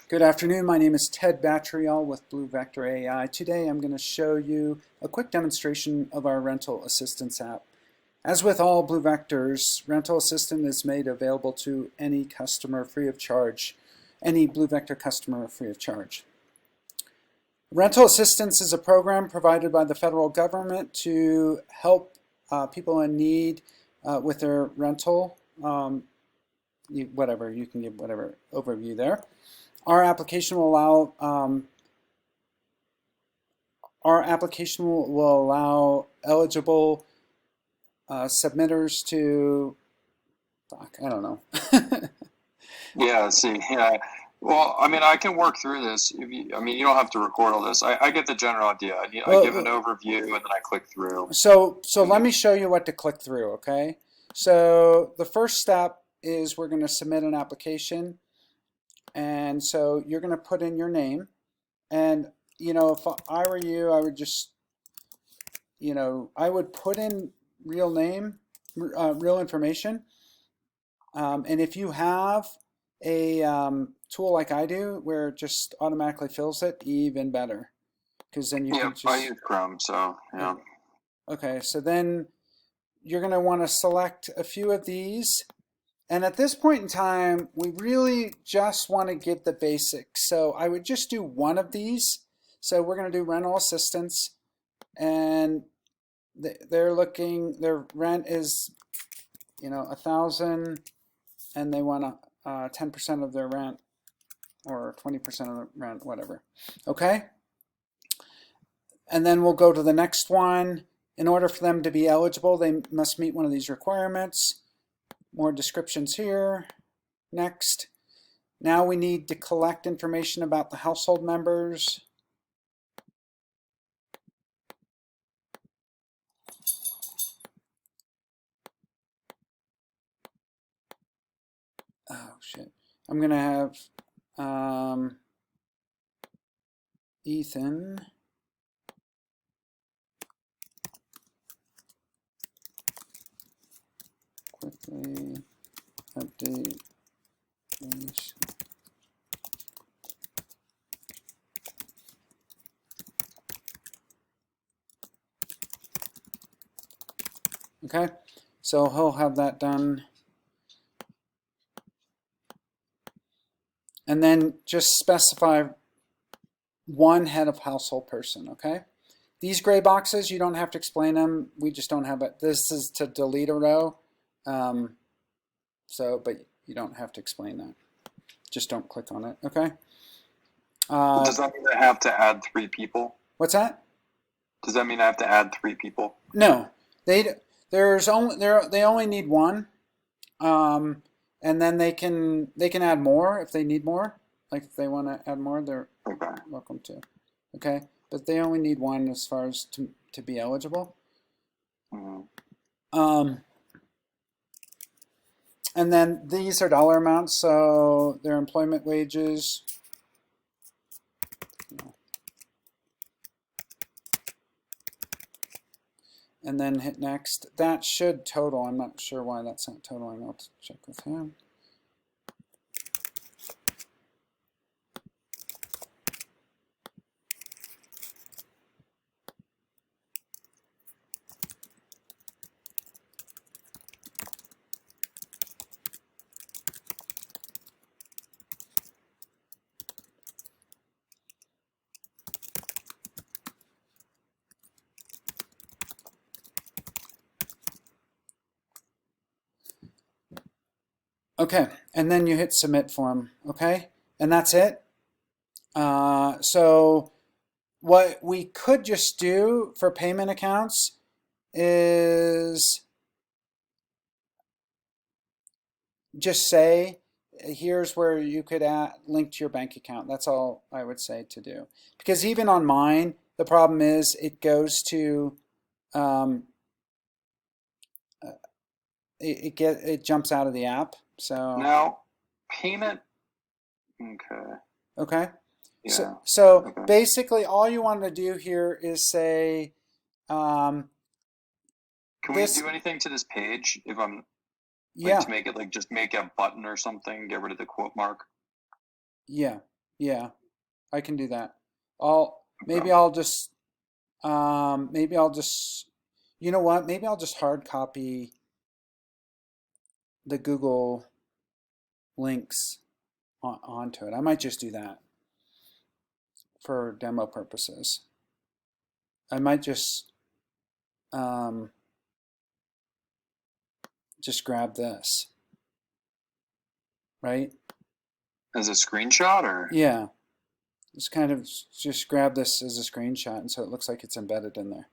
Good afternoon. My name is Ted Battriel with Blue Vector AI. Today I'm going to show you a quick demonstration of our Rental Assistance app. As with all Blue Vectors, Rental Assistant is made available to any customer free of charge, any Blue Vector customer free of charge. Rental Assistance is a program provided by the federal government to help people in need with their rental. You can give whatever overview there. Our application will allow eligible submitters to, I don't know. Yeah, see, yeah. Well, I mean, I can work through this. If you, I mean, you don't have to record all this. I get the general idea. I give an overview and then I click through. So let me show you what to click through, okay? So the first step is we're going to submit an application. And so you're going to put in your name. And, you know, if I were you, I would just, you know, I would put in real name, real information. And if you have a tool like I do where it just automatically fills it, even better. Because then you can just... I use Chrome, so, yeah. Okay, so then you're going to want to select a few of these. And at this point in time, we really just want to give the basics. So I would just do one of these. So we're going to do rental assistance. And their rent is, you know, $1,000, and they want 10% of their rent or 20% of the rent, whatever. Okay? And then we'll go to the next one. In order for them to be eligible, they must meet one of these requirements. More descriptions here. Next. Now we need to collect information about the household members. Oh, shit. I'm going to have Ethan. Quickly update these. Okay, so he'll have that done. And then just specify one head of household person, okay? These gray boxes, you don't have to explain them. We just don't have it. This is to delete a row. But you don't have to explain that. Just don't click on it, okay? Does that mean I have to add 3 people? What's that? Does that mean I have to add 3 people? No, they only need one, and then they can add more if they need more. Like if they want to add more, they're welcome to. Okay, but they only need one as far as to be eligible. And then these are dollar amounts, so their employment wages. And then hit next. That should total. I'm not sure why that's not totaling. I'll check with him. Okay, and then you hit submit form, okay? And that's it. So what we could just do for payment accounts is just say, here's where you could link to your bank account. That's all I would say to do. Because even on mine, the problem is it goes to, it jumps out of the app. So now payment. Okay. Okay. Yeah. So basically, all you want to do here is say. Can we do anything to this page if I'm to make it like just make a button or something, get rid of the quote mark? Yeah. Yeah, I can do that. I'll maybe Okay. I'll just maybe I'll just you know what? Maybe I'll just hard copy the Google links onto it. I might just do that for demo purposes. I might um, just grab this, right? As a screenshot, or Yeah, just kind of just grab this as a screenshot, and so it looks like it's embedded in there.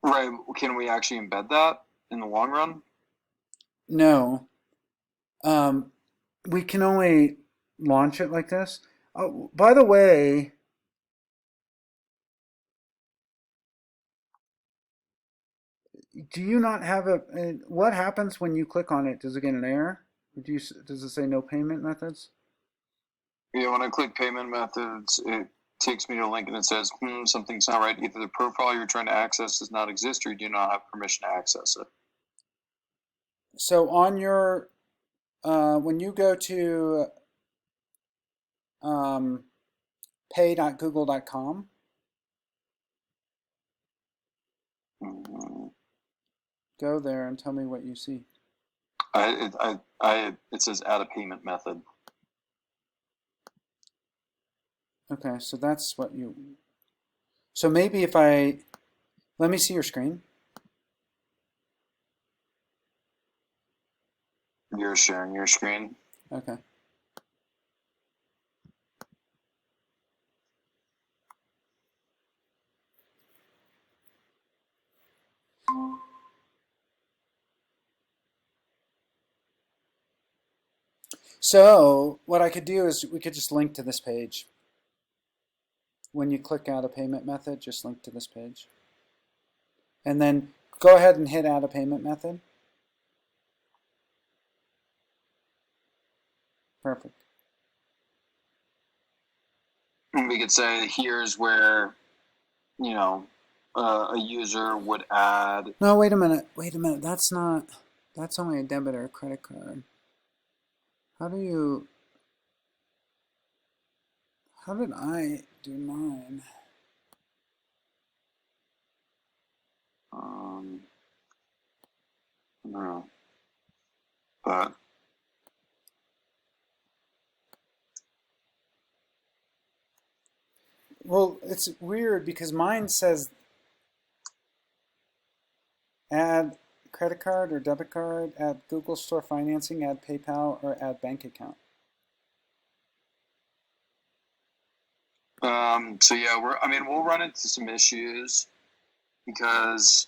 right? Can we actually embed that in the long run? No, um, we can only launch it like this. Oh, by the way, do you not have what happens when you click on it? Does it get an error? Does it say no payment methods? Yeah, when I click payment methods, it takes me to a link and it says, something's not right. Either the profile you're trying to access does not exist or you do not have permission to access it. So on your when you go to um, pay.google.com, Mm, go there and tell me what you see. it says add a payment method. Okay, so that's what you. So maybe if I let me see your screen. You're sharing your screen. Okay. So what I could do is we could just link to this page. When you click out a payment method, just link to this page. And then go ahead and hit add a payment method. Perfect. We could say here's where, you know, a user would add. No, wait a minute. Wait a minute. That's only a debit or a credit card. How did I do mine? I don't know, but Well, it's weird because mine says add credit card or debit card, add Google Store financing, add PayPal, or add bank account. so yeah, we'll run into some issues because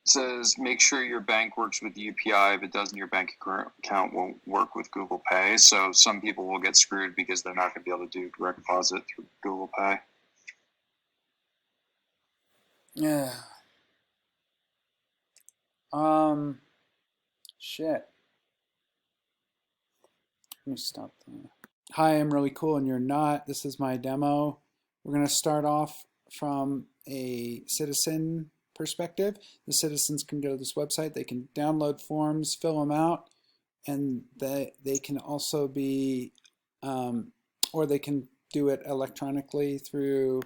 it says make sure your bank works with UPI. If it doesn't, your bank account won't work with Google Pay. So some people will get screwed because they're not going to be able to do direct deposit through Google Pay. Yeah. Shit. Let me stop there. Hi, I'm really cool and you're not. This is my demo. We're going to start off from a citizen perspective. The citizens can go to this website. They can download forms, fill them out, and they can also be, or they can do it electronically through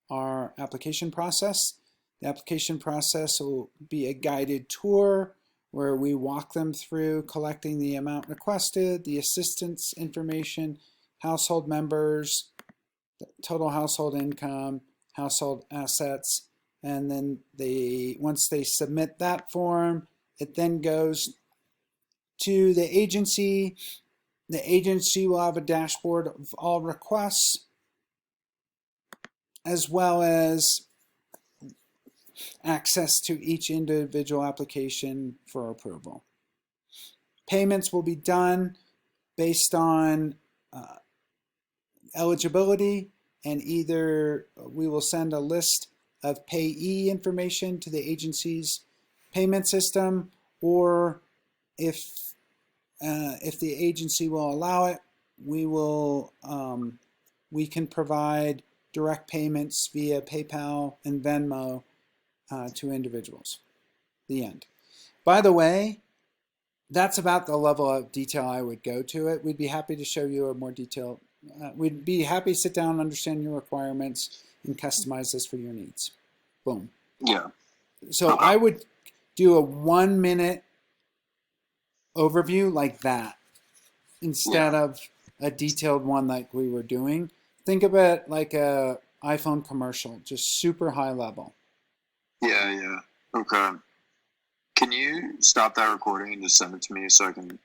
our application process. The application process will be a guided tour where we walk them through collecting the amount requested, the assistance information, household members, total household income, household assets, and then once they submit that form, it then goes to the agency. The agency will have a dashboard of all requests as well as access to each individual application for approval. Payments will be done based on eligibility, and either we will send a list of payee information to the agency's payment system, or if the agency will allow it, we can provide direct payments via PayPal and Venmo to individuals. The end. By the way, that's about the level of detail I would go to it. We'd be happy to show you a more detailed We'd be happy to sit down, understand your requirements, and customize this for your needs. Boom. Yeah. So Okay. I would do a 1 minute overview like that instead Yeah. of a detailed one like we were doing. Think of it like a iPhone commercial, just super high level. Yeah. Yeah. Okay. Can you stop that recording and just send it to me so I can